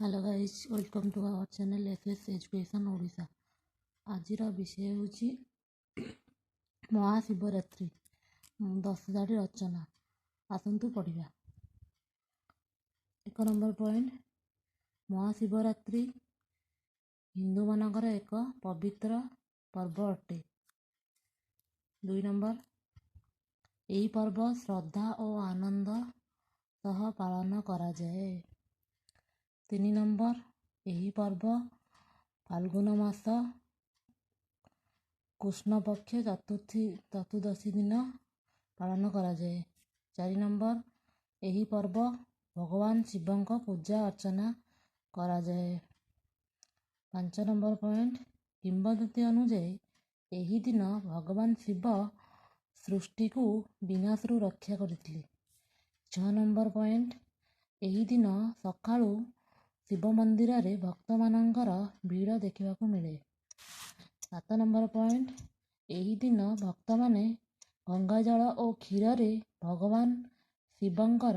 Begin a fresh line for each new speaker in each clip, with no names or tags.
Hello guys welcome to our channel FS education Odisha. आज विषय हूँ महाशिवरात्रि 10टी रचना। आसतु पढ़ा। 1 नंबर पॉइंट, महाशिवरात्रि हिंदू मानकर एक पवित्र पर्व अटे। 2 नंबर, यही पर्व श्रद्धा और आनंद सह पालन करा जाए। 3 नंबर, यही पर्व फाल्गुन मास कृष्ण पक्ष चतुर्दशी दिन पालन करा जाए। 4 नंबर, यही पर्व भगवान शिव को पूजा अर्चना करा जाए। 5 नंबर पॉइंट, किंवदंती अनुसार यही दिन भगवान शिव सृष्टि को विनाशरू रक्षा करथिले। 6 नंबर पॉइंट, यही दिन सकाळू शिव मंदिर रे भक्त मानकर भीड़ देखा मिले। 7 नंबर पॉइंट, यही दिन भक्त माने गंगा जल और क्षीर रे भगवान शिवंकर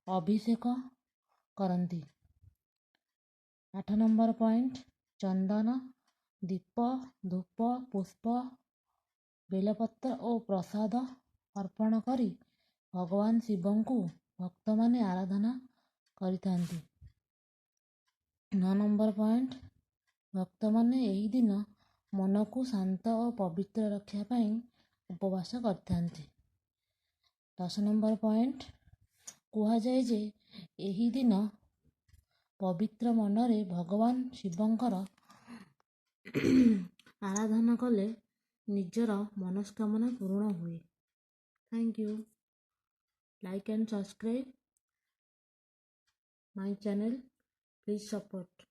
अभिषेक करती। 8 नंबर पॉइंट, चंदन दीप धूप पुष्प बेलपत्र और प्रसाद अर्पण करी भगवान शिव को भक्त माने आराधना करिथांती। 9 नंबर पॉइंट, भक्त माने यही दिन मन को शांत और पवित्र रखा पाई उपवास करथांती। 10 नंबर पॉइंट, कहा जाए जे यही दिन पवित्र मन रे भगवान शिवंकर आराधना कले निजर मनस्कामना पूर्ण हुए। Thank you. Like and subscribe my channel, please support.